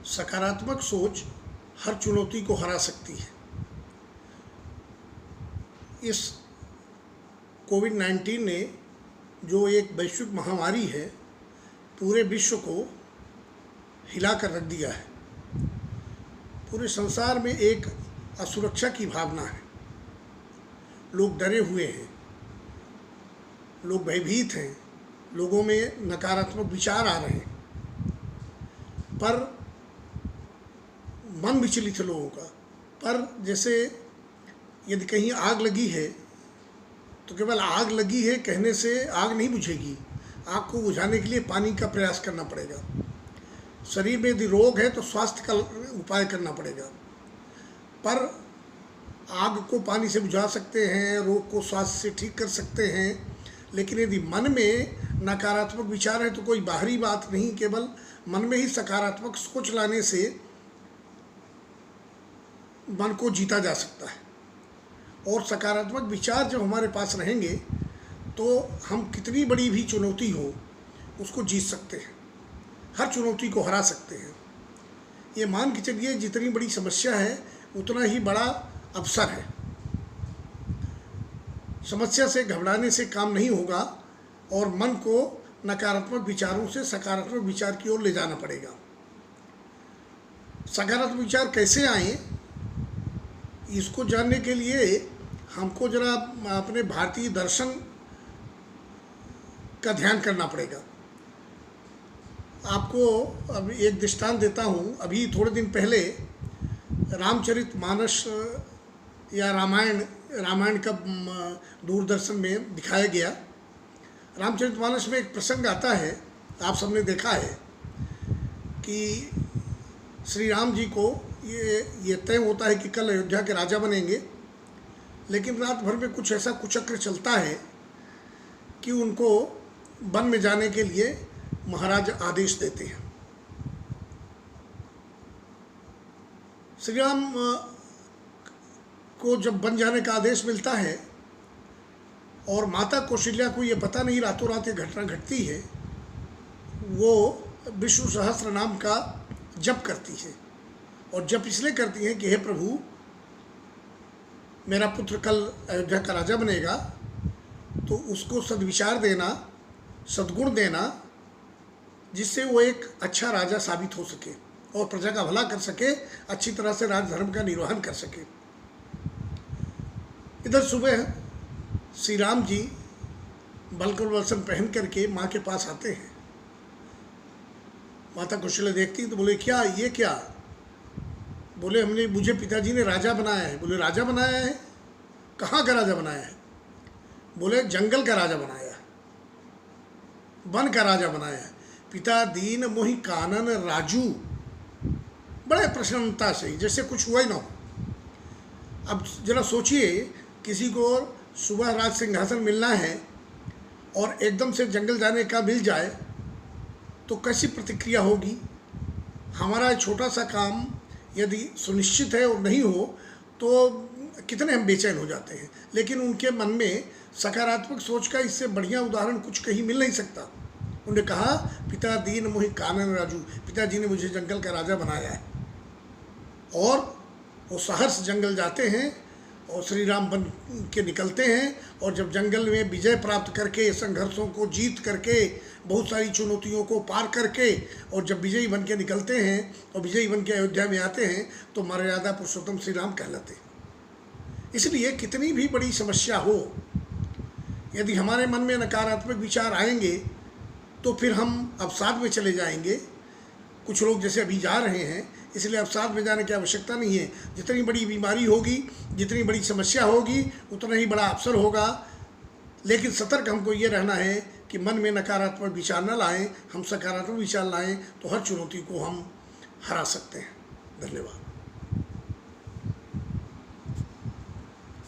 सकारात्मक सोच हर चुनौती को हरा सकती है। इस कोविड-19 ने जो एक वैश्विक महामारी है, पूरे विश्व को हिला कर रख दिया है। पूरे संसार में एक असुरक्षा की भावना है, लोग डरे हुए हैं, लोग भयभीत हैं, लोगों में नकारात्मक विचार आ रहे हैं। पर मन विचलित है लोगों का। पर जैसे यदि कहीं आग लगी है तो केवल आग लगी है कहने से आग नहीं बुझेगी, आग को बुझाने के लिए पानी का प्रयास करना पड़ेगा। शरीर में यदि रोग है तो स्वास्थ्य का उपाय करना पड़ेगा। पर आग को पानी से बुझा सकते हैं, रोग को स्वास्थ्य से ठीक कर सकते हैं, लेकिन यदि मन में नकारात्मक विचार है तो कोई बाहरी बात नहीं, केवल मन में ही सकारात्मक सोच लाने से मन को जीता जा सकता है। और सकारात्मक विचार जब हमारे पास रहेंगे तो हम कितनी बड़ी भी चुनौती हो उसको जीत सकते हैं, हर चुनौती को हरा सकते हैं। ये मान के चलिए जितनी बड़ी समस्या है उतना ही बड़ा अवसर है। समस्या से घबराने से काम नहीं होगा और मन को नकारात्मक विचारों से सकारात्मक विचार की ओर ले जाना पड़ेगा। सकारात्मक विचार कैसे आए, इसको जानने के लिए हमको जरा अपने भारतीय दर्शन का ध्यान करना पड़ेगा। आपको अब एक दृष्टांत देता हूँ। अभी थोड़े दिन पहले रामचरितमानस या रामायण का दूरदर्शन में दिखाया गया। रामचरितमानस में एक प्रसंग आता है, आप सबने देखा है कि श्री राम जी को ये तय होता है कि कल अयोध्या के राजा बनेंगे, लेकिन रात भर में कुछ ऐसा कुचक्र चलता है कि उनको वन में जाने के लिए महाराज आदेश देते हैं। श्री राम को जब वन जाने का आदेश मिलता है और माता कौशल्या को ये पता नहीं, रातों रात ये घटना घटती है, वो विष्णु सहस्त्र नाम का जप करती है। और जप इसलिए करती हैं कि हे प्रभु, मेरा पुत्र कल अयोध्या का राजा बनेगा, तो उसको सद्विचार देना, सद्गुण देना, जिससे वो एक अच्छा राजा साबित हो सके और प्रजा का भला कर सके, अच्छी तरह से राजधर्म का निर्वहन कर सके। इधर सुबह श्री राम जी बलकर वसन पहन करके माँ के पास आते हैं। माता कौशल्या देखती तो बोले, क्या ये क्या? बोले, मुझे पिताजी ने राजा बनाया है। बोले, राजा बनाया है? कहाँ का राजा बनाया है? बोले, जंगल का राजा बनाया है, वन का राजा बनाया है। पिता दीन मोहि कानन राजू, बड़े प्रसन्नता से, जैसे कुछ हुआ ही ना हो। अब जरा सोचिए, किसी को सुबह राज सिंहासन मिलना है और एकदम से जंगल जाने का मिल जाए तो कैसी प्रतिक्रिया होगी। हमारा छोटा सा काम यदि सुनिश्चित है और नहीं हो तो कितने हम बेचैन हो जाते हैं। लेकिन उनके मन में सकारात्मक सोच का इससे बढ़िया उदाहरण कुछ कहीं मिल नहीं सकता। उन्होंने कहा, पिता दीन मोहि कानन राजू, पिताजी ने मुझे जंगल का राजा बनाया है। और वो सहर्ष जंगल जाते हैं और श्री राम बन के निकलते हैं। और जब जंगल में विजय प्राप्त करके, संघर्षों को जीत करके, बहुत सारी चुनौतियों को पार करके, और जब विजयी बन के निकलते हैं और विजयी बन के अयोध्या में आते हैं तो मर्यादा पुरुषोत्तम श्री राम कहलाते हैं। इसलिए कितनी भी बड़ी समस्या हो, यदि हमारे मन में नकारात्मक विचार आएंगे तो फिर हम अवसाद में चले जाएंगे। कुछ लोग जैसे अभी जा रहे हैं, इसलिए अवसाद में जाने की आवश्यकता नहीं है। जितनी बड़ी बीमारी होगी, जितनी बड़ी समस्या होगी, उतना ही बड़ा अवसर होगा। लेकिन सतर्क हमको ये रहना है कि मन में नकारात्मक विचार न लाएं, हम सकारात्मक विचार लाएं तो हर चुनौती को हम हरा सकते हैं। धन्यवाद।